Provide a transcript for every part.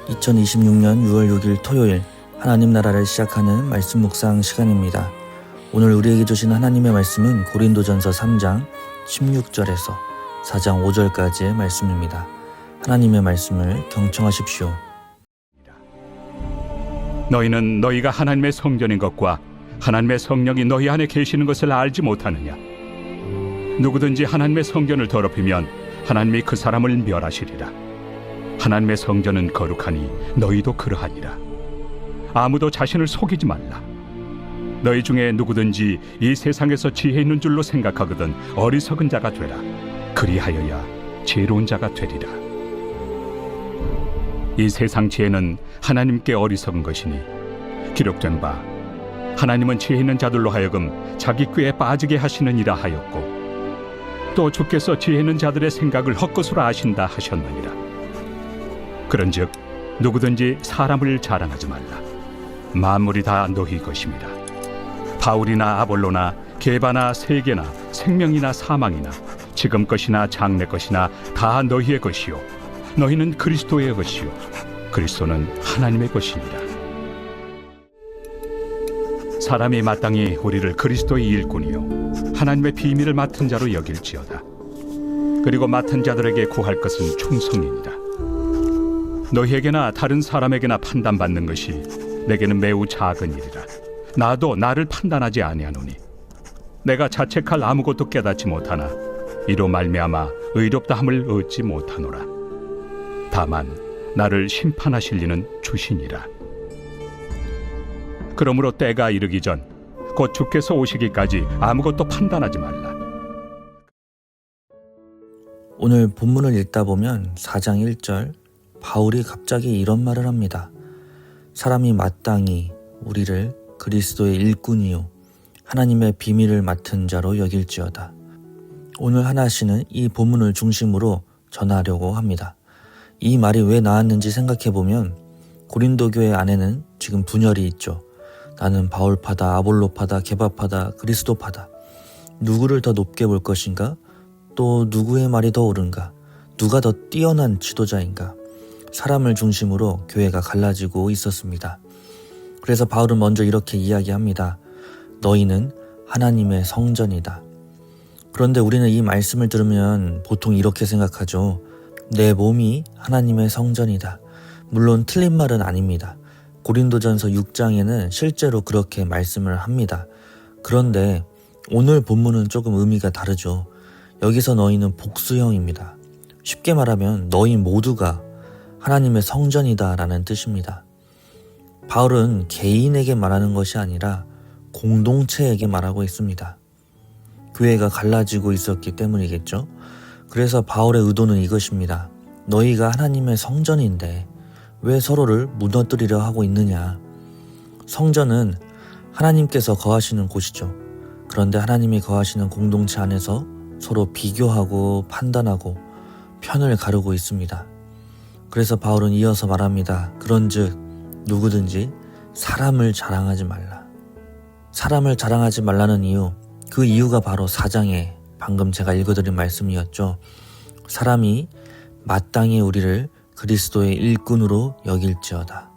2026년 6월 6일 토요일 하나님 나라를 시작하는 말씀 묵상 시간입니다. 오늘 우리에게 주신 하나님의 말씀은 고린도전서 3장 16절에서 4장 5절까지의 말씀입니다. 하나님의 말씀을 경청하십시오. 너희는 너희가 하나님의 성전인 것과 하나님의 성령이 너희 안에 계시는 것을 알지 못하느냐? 누구든지 하나님의 성전을 더럽히면 하나님이 그 사람을 멸하시리라. 하나님의 성전은 거룩하니 너희도 그러하니라. 아무도 자신을 속이지 말라. 너희 중에 누구든지 이 세상에서 지혜 있는 줄로 생각하거든 어리석은 자가 되라. 그리하여야 지혜로운 자가 되리라. 이 세상 지혜는 하나님께 어리석은 것이니 기록된 바 하나님은 지혜 있는 자들로 하여금 자기 꾀에 빠지게 하시느니라 하였고, 또 주께서 지혜 있는 자들의 생각을 헛것으로 아신다 하셨느니라. 그런즉 누구든지 사람을 자랑하지 말라. 만물이 다 너희 것입니다. 바울이나 아볼로나 게바나 세계나 생명이나 사망이나 지금 것이나 장래 것이나 다 너희의 것이요 너희는 그리스도의 것이요 그리스도는 하나님의 것이니라. 사람이 마땅히 우리를 그리스도의 일꾼이요 하나님의 비밀을 맡은 자로 여길지어다. 그리고 맡은 자들에게 구할 것은 충성이니라. 너희에게나 다른 사람에게나 판단받는 것이 내게는 매우 작은 일이라. 나도 나를 판단하지 아니하노니 내가 자책할 아무것도 깨닫지 못하나 이로 말미암아 의롭다함을 얻지 못하노라. 다만 나를 심판하실 이는 주시니라. 그러므로 때가 이르기 전 곧 주께서 오시기까지 아무것도 판단하지 말라. 오늘 본문을 읽다 보면 4장 1절 바울이 갑자기 이런 말을 합니다. 사람이 마땅히 우리를 그리스도의 일꾼이요 하나님의 비밀을 맡은 자로 여길지어다. 오늘 하나씨는 이 본문을 중심으로 전하려고 합니다. 이 말이 왜 나왔는지 생각해보면 고린도 교회 안에는 지금 분열이 있죠. 나는 바울파다, 아볼로파다, 게바파다, 그리스도파다. 누구를 더 높게 볼 것인가? 또 누구의 말이 더 옳은가? 누가 더 뛰어난 지도자인가? 사람을 중심으로 교회가 갈라지고 있었습니다. 그래서 바울은 먼저 이렇게 이야기합니다. 너희는 하나님의 성전이다. 그런데 우리는 이 말씀을 들으면 보통 이렇게 생각하죠. 내 몸이 하나님의 성전이다. 물론 틀린 말은 아닙니다. 고린도전서 6장에는 실제로 그렇게 말씀을 합니다. 그런데 오늘 본문은 조금 의미가 다르죠. 여기서 너희는 복수형입니다. 쉽게 말하면 너희 모두가 하나님의 성전이다 라는 뜻입니다. 바울은 개인에게 말하는 것이 아니라 공동체에게 말하고 있습니다. 교회가 갈라지고 있었기 때문이겠죠. 그래서 바울의 의도는 이것입니다. 너희가 하나님의 성전인데 왜 서로를 무너뜨리려 하고 있느냐. 성전은 하나님께서 거하시는 곳이죠. 그런데 하나님이 거하시는 공동체 안에서 서로 비교하고 판단하고 편을 가르고 있습니다. 그래서 바울은 이어서 말합니다. 그런즉 누구든지 사람을 자랑하지 말라. 사람을 자랑하지 말라는 이유, 그 이유가 바로 4장에 방금 제가 읽어드린 말씀이었죠. 사람이 마땅히 우리를 그리스도의 일꾼으로 여길지어다.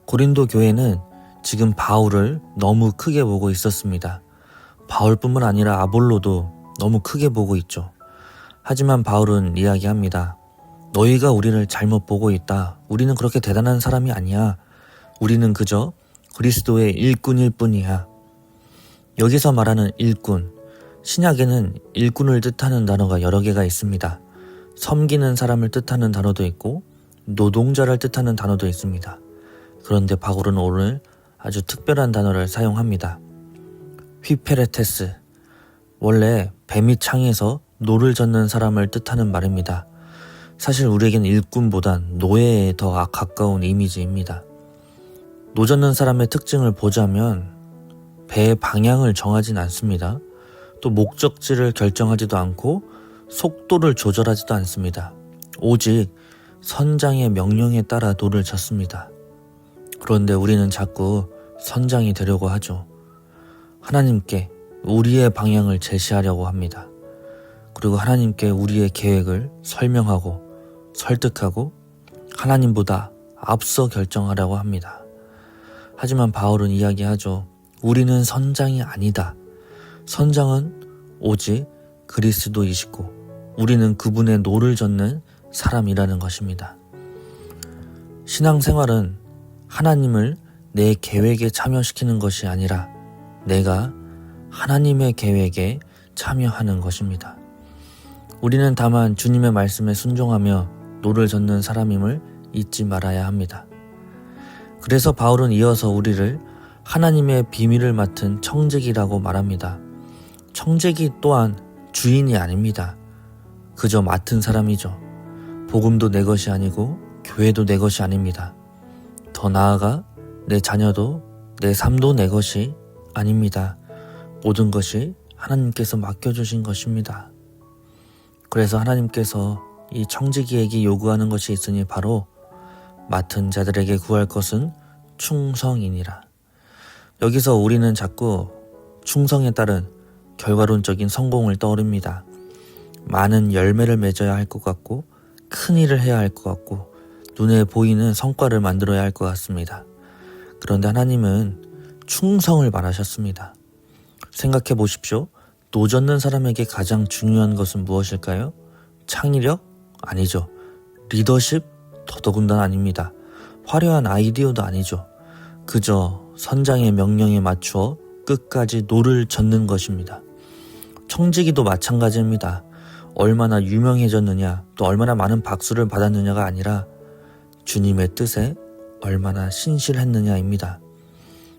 고린도 교회는 지금 바울을 너무 크게 보고 있었습니다. 바울뿐만 아니라 아볼로도 너무 크게 보고 있죠. 하지만 바울은 이야기합니다. 너희가 우리를 잘못 보고 있다. 우리는 그렇게 대단한 사람이 아니야. 우리는 그저 그리스도의 일꾼일 뿐이야. 여기서 말하는 일꾼, 신약에는 일꾼을 뜻하는 단어가 여러 개가 있습니다. 섬기는 사람을 뜻하는 단어도 있고 노동자를 뜻하는 단어도 있습니다. 그런데 바울은 오늘 아주 특별한 단어를 사용합니다. 휘페레테스, 원래 뱀이 창에서 노를 젓는 사람을 뜻하는 말입니다. 사실 우리에겐 일꾼보단 노예에 더 가까운 이미지입니다. 노 젓는 사람의 특징을 보자면 배의 방향을 정하진 않습니다. 또 목적지를 결정하지도 않고 속도를 조절하지도 않습니다. 오직 선장의 명령에 따라 노를 젓습니다. 그런데 우리는 자꾸 선장이 되려고 하죠. 하나님께 우리의 방향을 제시하려고 합니다. 그리고 하나님께 우리의 계획을 설명하고 설득하고 하나님보다 앞서 결정하라고 합니다. 하지만 바울은 이야기하죠. 우리는 선장이 아니다. 선장은 오직 그리스도이시고 우리는 그분의 노를 젓는 사람이라는 것입니다. 신앙생활은 하나님을 내 계획에 참여시키는 것이 아니라 내가 하나님의 계획에 참여하는 것입니다. 우리는 다만 주님의 말씀에 순종하며 노를 젓는 사람임을 잊지 말아야 합니다. 그래서 바울은 이어서 우리를 하나님의 비밀을 맡은 청지기라고 말합니다. 청지기 또한 주인이 아닙니다. 그저 맡은 사람이죠. 복음도 내 것이 아니고 교회도 내 것이 아닙니다. 더 나아가 내 자녀도 내 삶도 내 것이 아닙니다. 모든 것이 하나님께서 맡겨주신 것입니다. 그래서 하나님께서 이 청지기에게 요구하는 것이 있으니 바로 맡은 자들에게 구할 것은 충성이니라. 여기서 우리는 자꾸 충성에 따른 결과론적인 성공을 떠올립니다. 많은 열매를 맺어야 할 것 같고 큰 일을 해야 할 것 같고 눈에 보이는 성과를 만들어야 할 것 같습니다. 그런데 하나님은 충성을 말하셨습니다. 생각해 보십시오. 노 젓는 사람에게 가장 중요한 것은 무엇일까요? 창의력? 아니죠. 리더십? 더더군다나 아닙니다. 화려한 아이디어도 아니죠. 그저 선장의 명령에 맞추어 끝까지 노를 젓는 것입니다. 청지기도 마찬가지입니다. 얼마나 유명해졌느냐, 또 얼마나 많은 박수를 받았느냐가 아니라 주님의 뜻에 얼마나 신실했느냐입니다.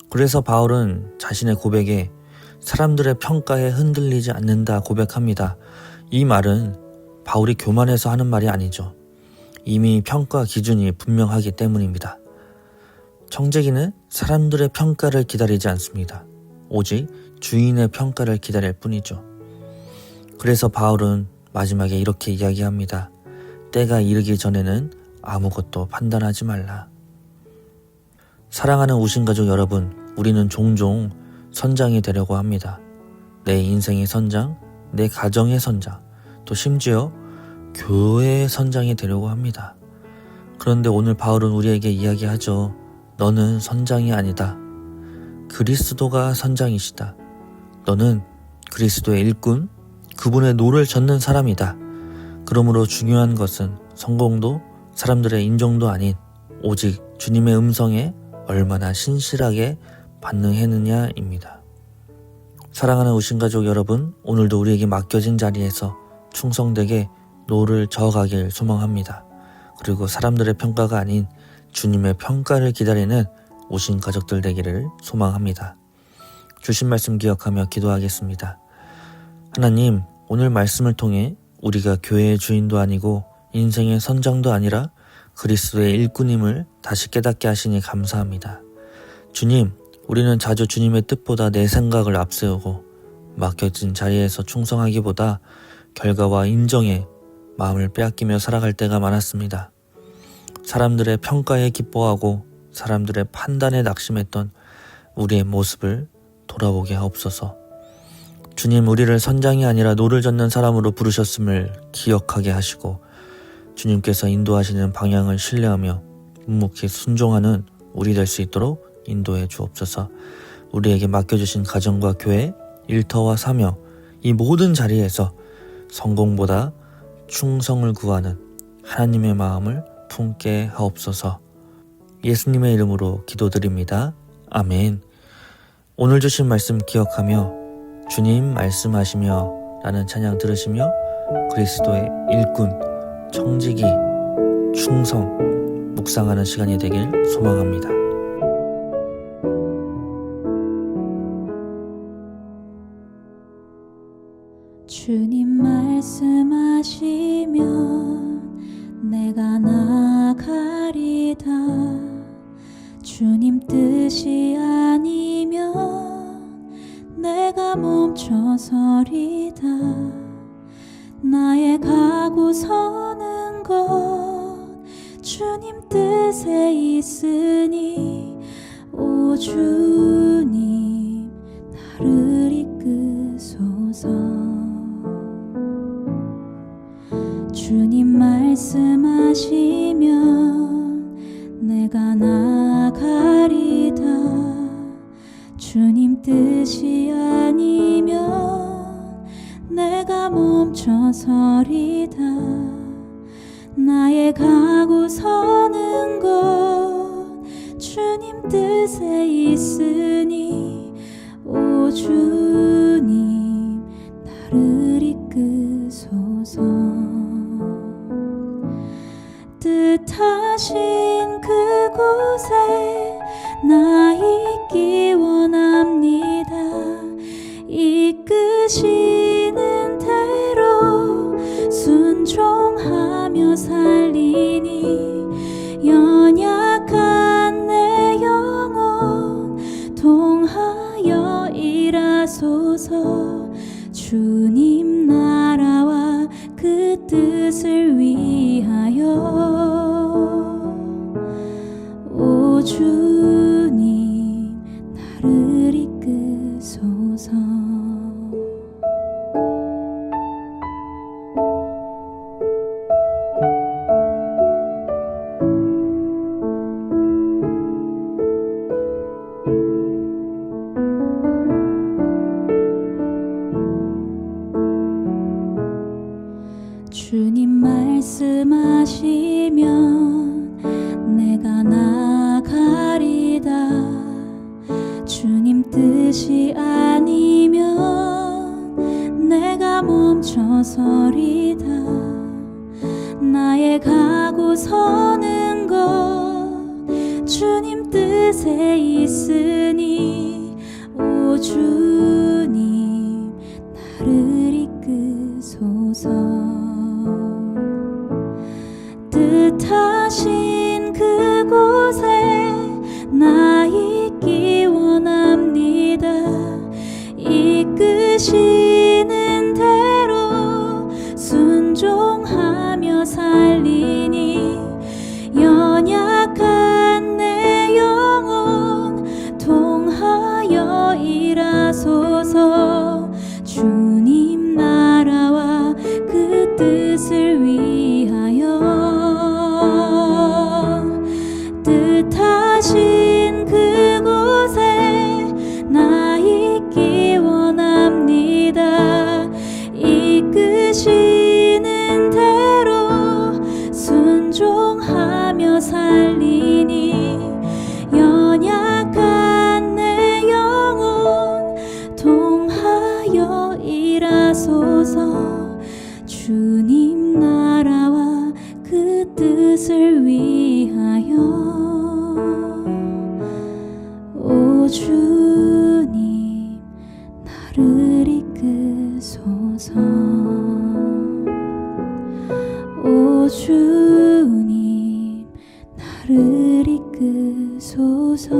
그래서 바울은 자신의 고백에 사람들의 평가에 흔들리지 않는다 고백합니다. 이 말은 바울이 교만해서 하는 말이 아니죠. 이미 평가 기준이 분명하기 때문입니다. 청지기는 사람들의 평가를 기다리지 않습니다. 오직 주인의 평가를 기다릴 뿐이죠. 그래서 바울은 마지막에 이렇게 이야기합니다. 때가 이르기 전에는 아무것도 판단하지 말라. 사랑하는 우신가족 여러분, 우리는 종종 선장이 되려고 합니다. 내 인생의 선장, 내 가정의 선장, 또 심지어 교회의 선장이 되려고 합니다. 그런데 오늘 바울은 우리에게 이야기하죠. 너는 선장이 아니다. 그리스도가 선장이시다. 너는 그리스도의 일꾼, 그분의 노를 젓는 사람이다. 그러므로 중요한 것은 성공도 사람들의 인정도 아닌 오직 주님의 음성에 얼마나 신실하게 반응했느냐입니다. 사랑하는 우신가족 여러분, 오늘도 우리에게 맡겨진 자리에서 충성되게 노를 저어가길 소망합니다. 그리고 사람들의 평가가 아닌 주님의 평가를 기다리는 우신가족들 되기를 소망합니다. 주신 말씀 기억하며 기도하겠습니다. 하나님, 오늘 말씀을 통해 우리가 교회의 주인도 아니고 인생의 선장도 아니라 그리스도의 일꾼임을 다시 깨닫게 하시니 감사합니다. 주님, 우리는 자주 주님의 뜻보다 내 생각을 앞세우고 맡겨진 자리에서 충성하기보다 결과와 인정에 마음을 빼앗기며 살아갈 때가 많았습니다. 사람들의 평가에 기뻐하고 사람들의 판단에 낙심했던 우리의 모습을 돌아보게 하옵소서. 주님, 우리를 선장이 아니라 노를 젓는 사람으로 부르셨음을 기억하게 하시고 주님께서 인도하시는 방향을 신뢰하며 묵묵히 순종하는 우리 될 수 있도록 인도해 주옵소서. 우리에게 맡겨주신 가정과 교회, 일터와 사명, 이 모든 자리에서 성공보다 충성을 구하는 하나님의 마음을 품게 하옵소서. 예수님의 이름으로 기도드립니다. 아멘. 오늘 주신 말씀 기억하며 주님 말씀하시며 라는 찬양 들으시며 그리스도의 일꾼, 청지기, 충성 묵상하는 시간이 되길 소망합니다. 주님 말씀하시면 내가 나가리다. 주님 뜻이 아니면 내가 멈춰서리다. 나의 가고 서는 것 주님 뜻에 있으니 오 주님 나를 이끄소서. 주님 말씀하시면 뜻이 아니면 내가 멈춰서리다. 나의 가고 서는 것 주님 뜻에 있으니 오 주님 나를 이끄소서. 뜻하신 그곳에 나 있기 원합니다. 이끄시는 대로 순종하며 살리니 연약한 내 영혼 통하여 일하소서. 주님 나라와 그 뜻을 위하여 오 주님 나를 이끄소서. 주님 말씀하시면 내가 나가리다. 주님 뜻이 아니면 내가 멈춰서리다. 나의 가고 서는 것 주님 뜻에 있으니 오 주님 나를 이끄소서. 뜻하신 그곳에 나 있기 원합니다. 이끄시는 대로 순종하며 살리니 연약한 내 영혼 통하여 일하소서. 주님 나라와 그 뜻을 위하여 뜻하신 그곳에 나 있기 원합니다. 이끄시는 대로 순종하며 살리니 연약한 내 영혼 통하여 일하소서. 주님 나라와 그 뜻을 위하여 오 주님 나를 이끄소서. 오 주님 나를 이끄소서.